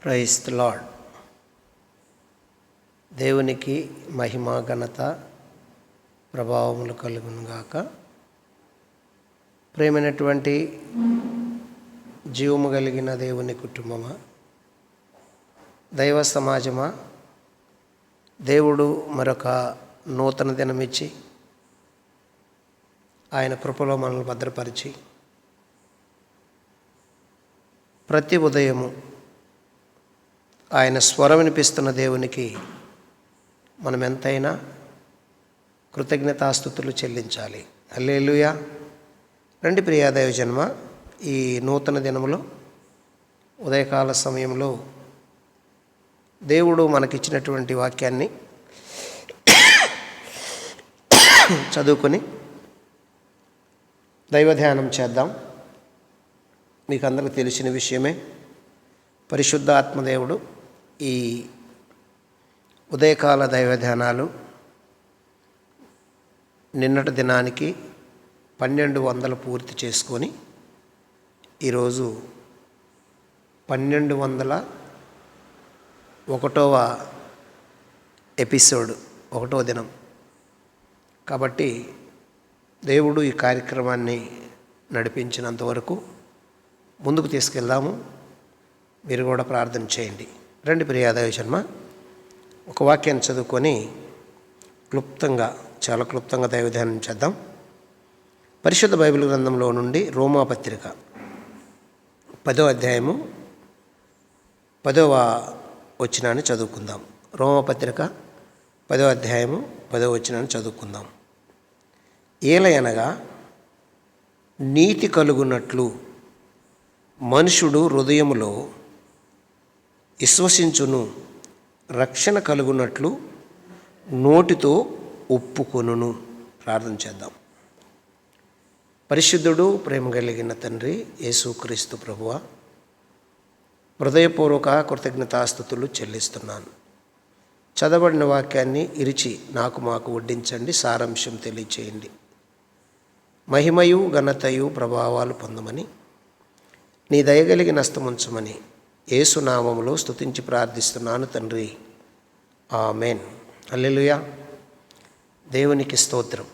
Praise the lord. దేవునికి మహిమ ఘనత ప్రభావములు కలుగును గాక. ప్రేమైనటువంటి జీవము కలిగిన దేవుని కుటుంబమా, దైవ సమాజమా, దేవుడు మరొక నూతన దినమిచ్చి ఆయన కృపలో మనల్ని భద్రపరిచి ప్రతి ఉదయము ఆయన స్వరం వినిపిస్తున్న దేవునికి మనం ఎంతైనా కృతజ్ఞతాస్తుతులు చెల్లించాలి. హల్లెలూయా. రండి ప్రియా దైవజన్మ, ఈ నూతన దినములో ఉదయకాల సమయంలో దేవుడు మనకిచ్చినటువంటి వాక్యాన్ని చదువుకొని దైవధ్యానం చేద్దాం. మీకు అందరికీ తెలిసిన విషయమే, పరిశుద్ధ ఆత్మదేవుడు ఈ ఉదయకాల దైవధ్యానాలు నిన్నటి దినానికి 1200 పూర్తి చేసుకొని ఈరోజు 1201వ ఎపిసోడ్, 1వ దినం. కాబట్టి దేవుడు ఈ కార్యక్రమాన్ని నడిపించినంతవరకు ముందుకు తీసుకెళ్దాము. మీరు కూడా ప్రార్థన చేయండి. రండి ప్రియా దైవజన్మ, ఒక వాక్యాన్ని చదువుకొని చాలా క్లుప్తంగా దైవధ్యానం చేద్దాం. పరిశుద్ధ బైబిల్ గ్రంథంలో నుండి రోమాపత్రిక 10వ అధ్యాయము 10వ వచనాన్ని చదువుకుందాం. రోమాపత్రిక 10వ అధ్యాయము 10వ వచనాన్ని చదువుకుందాం. ఏలయనగా నీతి కలుగునట్లు మనుషుడు హృదయములో విశ్వసించును, రక్షణ కలుగునట్లు నోటితో ఒప్పుకొనును. ప్రార్థన చేద్దాం. పరిశుద్ధుడు, ప్రేమ కలిగిన తండ్రి యేసుక్రీస్తు ప్రభువా, హృదయపూర్వక కృతజ్ఞతాస్తుతులు చెల్లిస్తున్నాను. చదవబడిన వాక్యాన్ని ఇరిచి మాకు వడ్డించండి, సారాంశం తెలియచేయండి. మహిమయు ఘనతయు ప్రభావాలు పొందమని నీ దయగలిగిన హస్తముంచమని యేసు నామములో స్తుతించి ప్రార్థిస్తున్నాను తండ్రి, ఆమేన్. హల్లెలూయా. దేవునికి స్తోత్రం.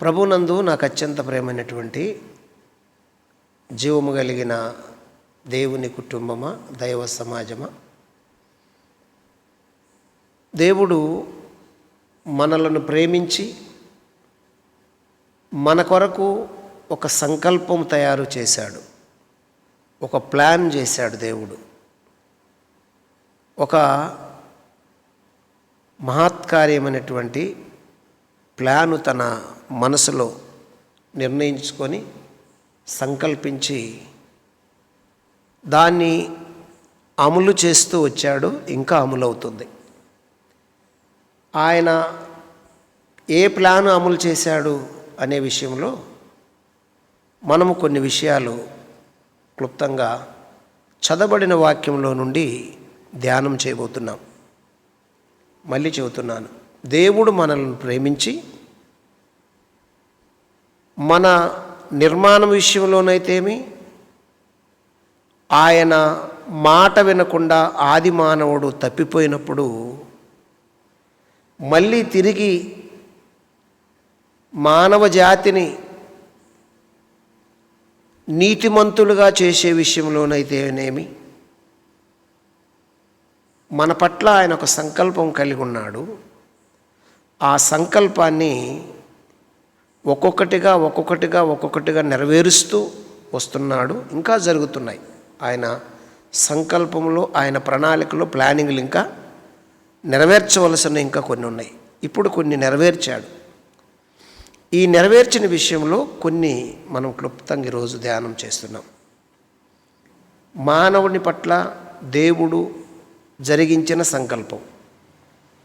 ప్రభునందు నాకు అత్యంత ప్రేమైనటువంటి జీవము కలిగిన దేవుని కుటుంబమా, దైవ సమాజమా, దేవుడు మనలను ప్రేమించి మన కొరకు ఒక సంకల్పం తయారు చేశాడు, ఒక ప్లాన్ చేశాడు. దేవుడు ఒక మహత్కార్యమైనటువంటి ప్లాను తన మనసులో నిర్ణయించుకొని సంకల్పించి దాన్ని అమలు చేస్తూ వచ్చాడు, ఇంకా అమలవుతుంది. ఆయన ఏ ప్లాను అమలు చేశాడు అనే విషయంలో మనము కొన్ని విషయాలు క్లుప్తంగా చదవబడిన వాక్యంలో నుండి ధ్యానం చేయబోతున్నాం. మళ్ళీ చెబుతున్నాను, దేవుడు మనల్ని ప్రేమించి మన నిర్మాణం విషయంలోనైతేమి, ఆయన మాట వినకుండా ఆది మానవుడు తప్పిపోయినప్పుడు మళ్ళీ తిరిగి మానవ జాతిని నీతిమంతులుగా చేసే విషయంలోనైతేనేమి, మన పట్ల ఆయన ఒక సంకల్పం కలిగి ఉన్నాడు. ఆ సంకల్పాన్ని ఒక్కొక్కటిగా నెరవేరుస్తూ వస్తున్నాడు. ఇంకా జరుగుతున్నాయి. ఆయన సంకల్పంలో, ఆయన ప్రణాళికలో, ప్లానింగ్లు ఇంకా నెరవేర్చవలసిన ఇంకా కొన్ని ఉన్నాయి. ఇప్పుడు కొన్ని నెరవేర్చాడు. ఈ నెరవేర్చిన విషయంలో కొన్ని మనం క్లుప్తంగా ఈరోజు ధ్యానం చేస్తున్నాం. మానవుని పట్ల దేవుడు జరిగించిన సంకల్పం,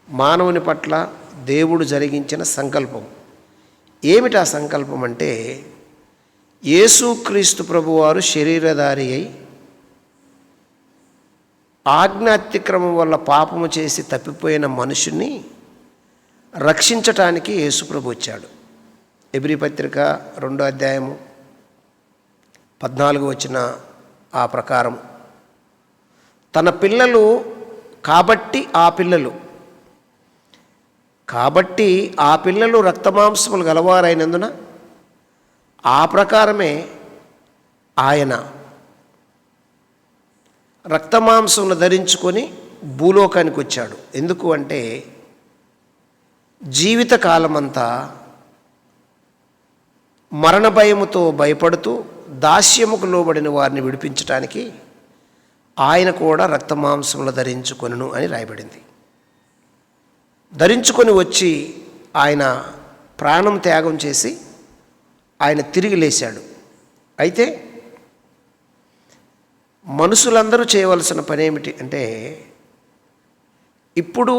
మానవుని పట్ల దేవుడు జరిగించిన సంకల్పం ఏమిటి? ఆ సంకల్పం అంటే యేసుక్రీస్తు ప్రభువారు శరీరధారి అయి ఆజ్ఞ అతిక్రమం వల్ల పాపము చేసి తప్పిపోయిన మనుషుని రక్షించటానికి యేసుప్రభు వచ్చాడు. హెబ్రీ పత్రిక 2వ అధ్యాయము 14 వచ్చిన ఆ ప్రకారం తన పిల్లలు కాబట్టి ఆ పిల్లలు రక్తమాంసములు గలవారైనందున ఆ ప్రకారమే ఆయన రక్తమాంసమును ధరించుకొని భూలోకానికి వచ్చాడు. ఎందుకు అంటే జీవితకాలమంతా మరణ భయముతో భయపడుతూ దాస్యముకు లోబడిన వారిని విడిపించటానికి ఆయన కూడా రక్తమాంసములు ధరించుకొనును అని రాయబడింది. ధరించుకొని వచ్చి ఆయన ప్రాణం త్యాగం చేసి ఆయన తిరిగి లేచాడు. అయితే మనుషులందరూ చేయవలసిన పని ఏమిటి అంటే ఇప్పుడు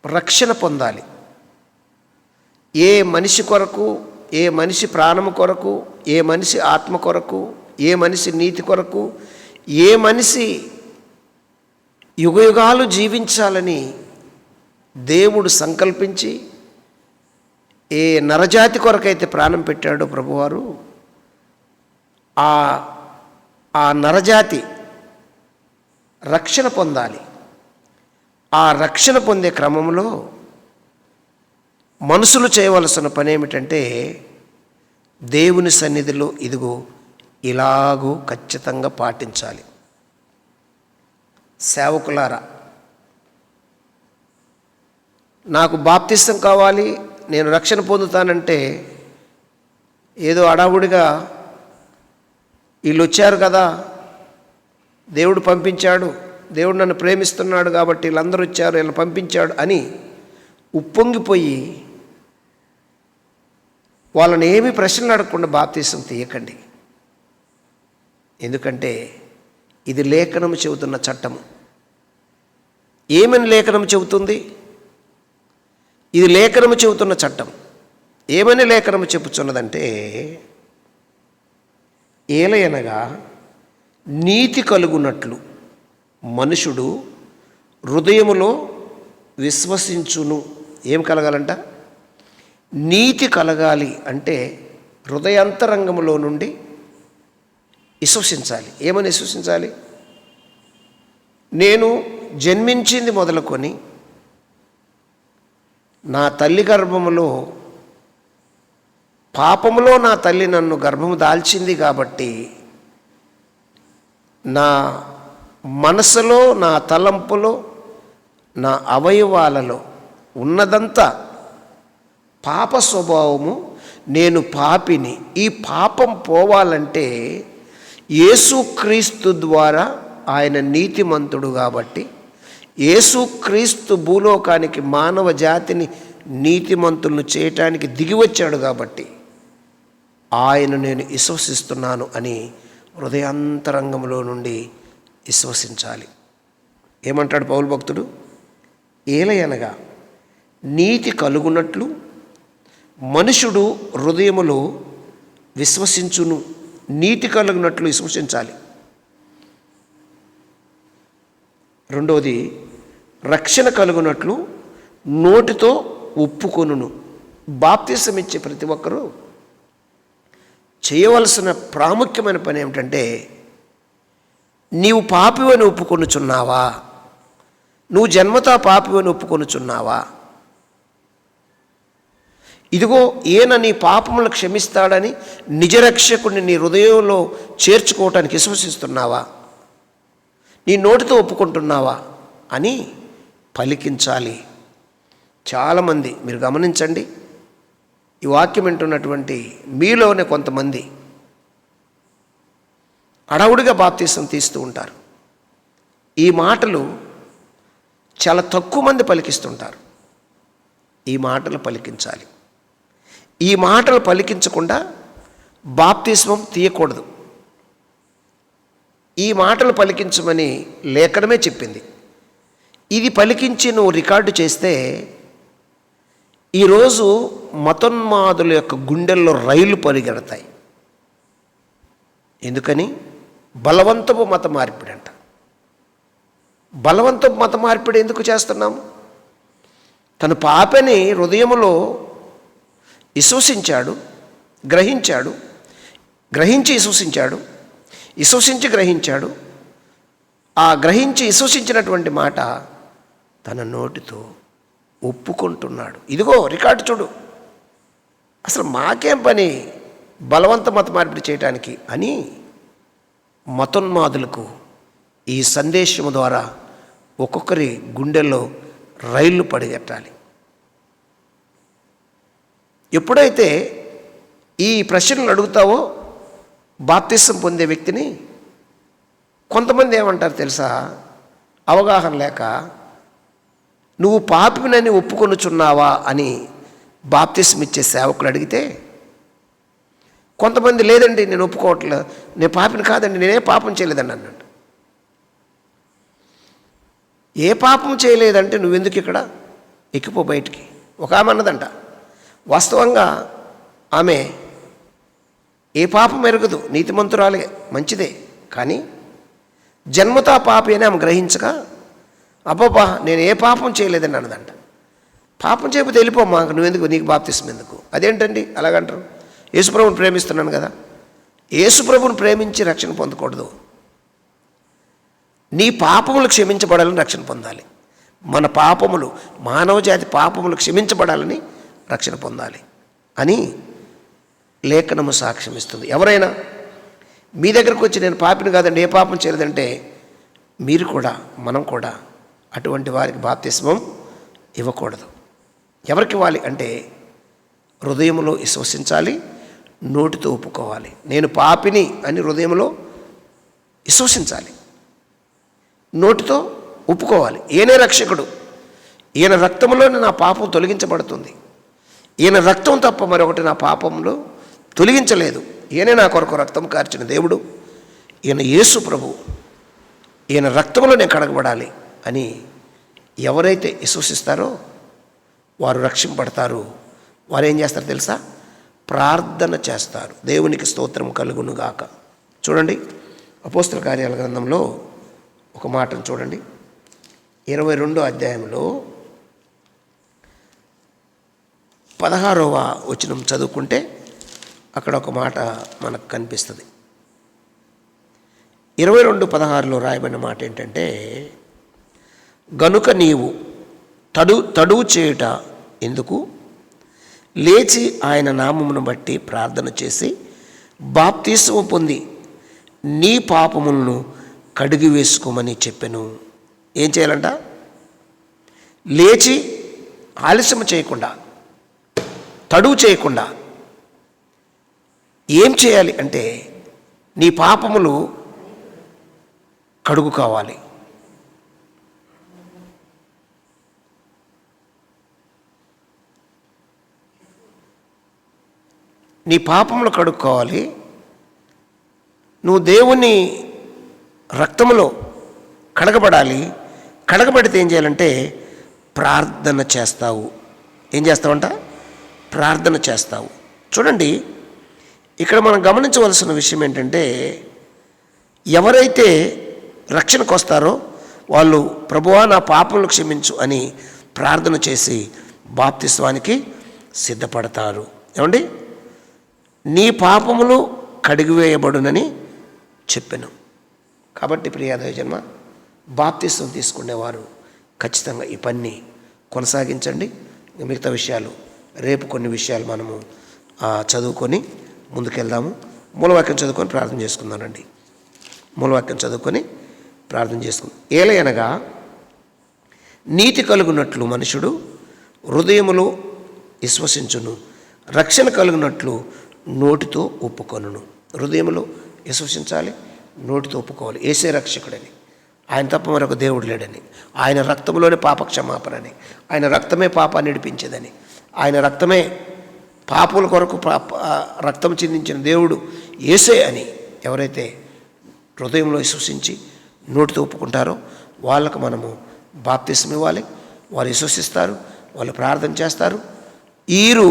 రక్షణ పొందాలి. ఏ మనిషి కొరకు, ఏ మనిషి ప్రాణము కొరకు, ఏ మనిషి ఆత్మ కొరకు, ఏ మనిషి నీతి కొరకు, ఏ మనిషి యుగయుగాలు జీవించాలని దేవుడు సంకల్పించి ఏ నరజాతి కొరకైతే ప్రాణం పెట్టాడో ప్రభువారు, ఆ నరజాతి రక్షణ పొందాలి. ఆ రక్షణ పొందే క్రమంలో మనుషులు చేయవలసిన పని ఏమిటంటే దేవుని సన్నిధిలో ఇదిగో ఇలాగూ ఖచ్చితంగా పాటించాలి. సేవకులారా, నాకు బాప్తిసం కావాలి, నేను రక్షణ పొందుతానంటే ఏదో అడావుడిగా వీళ్ళు వచ్చారు కదా, దేవుడు పంపించాడు, దేవుడు నన్ను ప్రేమిస్తున్నాడు కాబట్టి వీళ్ళందరూ వచ్చారు, వీళ్ళని పంపించాడు అని ఉప్పొంగిపోయి వాళ్ళని ఏమీ ప్రశ్నలు అడగకుండా బాప్తిసం తీయకండి. ఎందుకంటే ఇది లేఖనము చెబుతున్న చట్టము. ఏమని లేఖనము చెబుతుంది? ఇది లేఖనము చెబుతున్న చట్టం. ఏమని లేఖనము చెప్పుచున్నదంటే ఏలయనగా నీతి కలుగునట్లు మనుషుడు హృదయములో విశ్వసించును. ఏం కలగాలంట? నీతి కలగాలి అంటే హృదయాంతరంగములో నుండి విశ్వసించాలి. ఏమని విశ్వసించాలి? నేను జన్మించింది మొదలుకొని నా తల్లి గర్భములో పాపములో నా తల్లి నన్ను గర్భము దాల్చింది కాబట్టి నా మనసులో, నా తలంపులో, నా అవయవాలలో ఉన్నదంతా పాప స్వభావము. నేను పాపిని. ఈ పాపం పోవాలంటే యేసుక్రీస్తు ద్వారా, ఆయన నీతిమంతుడు కాబట్టి యేసుక్రీస్తు భూలోకానికి మానవ జాతిని నీతిమంతులను చేయటానికి దిగివచ్చాడు కాబట్టి ఆయన నేను విశ్వసిస్తున్నాను అని హృదయాంతరంగంలో నుండి విశ్వసించాలి. ఏమంటాడు పౌలు భక్తుడు? ఏలయనగా నీతి కలుగునట్లు మనుషుడు హృదయములో విశ్వసించును. నీతి కలుగునట్లు విశ్వసించాలి. రెండవది, రక్షణ కలుగునట్లు నోటితో ఒప్పుకొనును. బాప్తిసం ఇచ్చే ప్రతి ఒక్కరూ చేయవలసిన ప్రాముఖ్యమైన పని ఏమిటంటే నీవు పాపివని ఒప్పుకొనుచున్నావా? నువ్వు జన్మతా పాపివని ఒప్పుకొనుచున్నావా? ఇదిగో ఈయన నీ పాపములు క్షమిస్తాడని నిజరక్షకుడిని నీ హృదయంలో చేర్చుకోవటానికి విశ్వసిస్తున్నావా? నీ నోటితో ఒప్పుకుంటున్నావా అని పలికించాలి. చాలామంది మీరు గమనించండి, ఈ వాక్యం వింటున్నటువంటి మీలోనే కొంతమంది అడవుడిగా బాప్తీసం తీస్తూ ఉంటారు. ఈ మాటలు చాలా తక్కువ మంది పలికిస్తుంటారు. ఈ మాటలు పలికించాలి. ఈ మాటలు పలికించకుండా బాప్తిస్మం తీయకూడదు. ఈ మాటలు పలికించమని లేఖనమే చెప్పింది. ఇది పలికించి నువ్వు రికార్డు చేస్తే ఈరోజు మతోన్మాదుల యొక్క గుండెల్లో రైలు పరిగెడతాయి. ఎందుకని? బలవంతపు మత మార్పిడి అంట. బలవంతపు మత మార్పిడి ఎందుకు చేస్తున్నాము? తన పాపని హృదయములో విశ్వసించాడు, గ్రహించాడు. గ్రహించి విశ్వసించాడు, విశ్వసించి గ్రహించాడు. ఆ గ్రహించి విశ్వసించినటువంటి మాట తన నోటితో ఒప్పుకుంటున్నాడు. ఇదిగో రికార్డు చూడు, అసలు మాకేం పని బలవంత మత మార్పిడి చేయటానికి అని మతోన్మాదులకు ఈ సందేశము ద్వారా ఒక్కొక్కరి గుండెల్లో రైళ్లు పడిగట్టాలి. ఎప్పుడైతే ఈ ప్రశ్నలు అడుగుతావో బాప్తిసం పొందే వ్యక్తిని, కొంతమంది ఏమంటారు తెలుసా, అవగాహన లేక నువ్వు పాపినని ఒప్పుకొనుచున్నావా అని బాప్తిసం ఇచ్చే సేవకులు అడిగితే, కొంతమంది లేదండి నేను ఒప్పుకోవట్లేదు, నేను పాపిని కాదండి, నేనే పాపం చేయలేదండి అన్నాడు. ఏ పాపం చేయలేదంటే నువ్వెందుకు ఇక్కడ, ఎక్కిపో బయటికి. ఒక ఆమె అన్నదంట, వాస్తవంగా ఆమె ఏ పాపం ఎరగదు, నీతిమంతురాలే, మంచిదే, కానీ జన్మతా పాపి అని ఆమె గ్రహించక అబ్బాబా నేను ఏ పాపం చేయలేదని అన్నదంట. పాపం చేయకపోతే వెళ్ళిపోమ్మా, నువ్వెందుకు, నీకు బాప్తిసం ఎందుకు? అదేంటండి అలాగంటారు? యేసుప్రభుని ప్రేమిస్తున్నాను కదా. యేసుప్రభుని ప్రేమించి రక్షణ పొందకూడదు, నీ పాపములు క్షమించబడాలని రక్షణ పొందాలి. మన పాపములు, మానవ జాతి పాపములు క్షమించబడాలని రక్షణ పొందాలి అని లేఖనము సాక్ష్యం ఇస్తుంది. ఎవరైనా మీ దగ్గరకు వచ్చి నేను పాపిని కాదండి, ఏ పాపం చేయలేదంటే మీరు కూడా, మనం కూడా అటువంటి వారికి బాప్తిస్మం ఇవ్వకూడదు. ఎవరికి ఇవ్వాలి అంటే హృదయంలో విశ్వసించాలి, నోటితో ఒప్పుకోవాలి. నేను పాపిని అని హృదయంలో విశ్వసించాలి, నోటితో ఒప్పుకోవాలి. ఈయనే రక్షకుడు, ఈయన రక్తంలోనే నా పాపం తొలగించబడుతుంది, ఈయన రక్తం తప్ప మరొకటి నా పాపంలో తొలగించలేదు, ఈయనే నా కొరకు రక్తం కార్చిన దేవుడు, ఈయన యేసు ప్రభు, ఈయన రక్తంలో నేను కడగబడాలి అని ఎవరైతే విశ్వసిస్తారో వారు రక్షింపబడతారు. వారు ఏం చేస్తారు తెలుసా, ప్రార్థన చేస్తారు. దేవునికి స్తోత్రం కలుగునుగాక. చూడండి అపోస్తల కార్యాల గ్రంథంలో ఒక మాటను చూడండి, 22వ అధ్యాయంలో 16వ వచనం చదువుకుంటే అక్కడ ఒక మాట మనకు కనిపిస్తుంది. 22:16లో రాయబడిన మాట ఏంటంటే, గనుక నీవు తడువు చేయుట ఎందుకు, లేచి ఆయన నామమును బట్టి ప్రార్థన చేసి బాప్తిస్మము పొంది నీ పాపములను కడిగి వేసుకోమని చెప్పెను. ఏం చేయాలంట, లేచి ఆలస్యం చేయకుండా, తడువు చేయకుండా ఏం చేయాలి అంటే నీ పాపములు కడుగు కావాలి. నీ పాపములు కడుక్కోవాలి. నువ్వు దేవుని రక్తములో కడగబడాలి. కడగబడితే ఏం చేయాలంటే ప్రార్థన చేస్తావు. ఏం చేస్తావంట, ప్రార్థన చేస్తావు. చూడండి ఇక్కడ మనం గమనించవలసిన విషయం ఏంటంటే, ఎవరైతే రక్షణకు వస్తారో వాళ్ళు ప్రభువా నా పాపములు క్షమించు అని ప్రార్థన చేసి బాప్తిస్వానికి సిద్ధపడతారు. ఏమండి, నీ పాపములు కడిగివేయబడునని చెప్పాను. కాబట్టి ప్రియ దైవజన్మ, బాప్తిస్వం తీసుకునేవారు ఖచ్చితంగా ఈ పని కొనసాగించండి. మిగతా విషయాలు రేపు కొన్ని విషయాలు మనము చదువుకొని ముందుకెళ్దాము. మూలవాక్యం చదువుకొని ప్రార్థన చేసుకుందానండి. మూలవాక్యం చదువుకొని ప్రార్థన చేసుకుందాం. ఏలయనగా నీతి కలుగునట్లు మనుషుడు హృదయములో విశ్వసించును, రక్షణ కలుగునట్లు నోటితో ఒప్పుకొనును. హృదయంలో విశ్వసించాలి, నోటితో ఒప్పుకోవాలి యేసే రక్షకుడని, ఆయన తప్ప మరొక దేవుడు లేడని, ఆయన రక్తంలోనే పాప క్షమాపణని, ఆయన రక్తమే పాపాన్ని నడిపించేదని, ఆయన రక్తమే పాపుల కొరకు రక్తం చిందించిన దేవుడు యేసే అని ఎవరైతే హృదయంలో విశ్వసించి నోటితో ఒప్పుకుంటారో వాళ్ళకు మనము బాప్తిస్మం ఇవ్వాలి. వారు విశ్వసిస్తారు, వాళ్ళు ప్రార్థన చేస్తారు. వీరు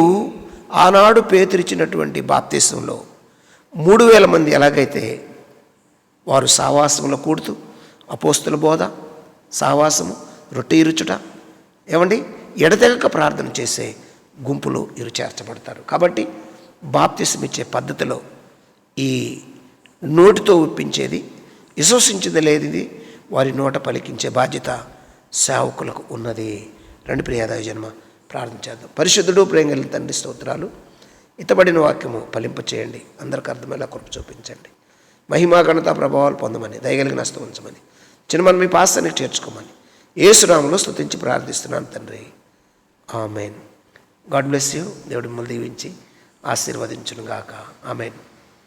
ఆనాడు పేతురిచ్చినటువంటి బాప్తిస్మంలో 3000 మంది ఎలాగైతే వారు సావాసంలో కూడుతూ అపోస్తుల బోధ, సావాసము, రొట్టె ఇరుచుట, ఏమండి ఎడతెగక ప్రార్థన చేసే గుంపులో వీరు చేర్చబడతారు. కాబట్టి బాప్తిస్మం ఇచ్చే పద్ధతిలో ఈ నోటితో ఒప్పించేది, విశ్వసించింది లేనిది వారి నోట పలికించే బాధ్యత సేవకులకు ఉన్నది. రెండు ప్రియాదాయ జన్మ ప్రార్థన చేద్దాం. పరిశుద్ధుడు ప్రేమ కలిగిన తండ్రి స్తోత్రాలు. ఇతబడిన వాక్యము ఫలింప చేయండి, అందరికి అర్థమయ్యేలా కృప చూపించండి. మహిమా ఘనత ప్రభావాలు పొందమని, దయగలిగిన హస్తం ఉంచమని, చిన్నమని మీ పాస్తానికి చేర్చుకోమని యేసునామములో స్తుతించి ప్రార్థిస్తున్నాను తండ్రి. ఆమెన్. God bless you. దేవుడు మిమ్మల్ని దీవించి ఆశీర్వదించును గాక. ఆమెన్.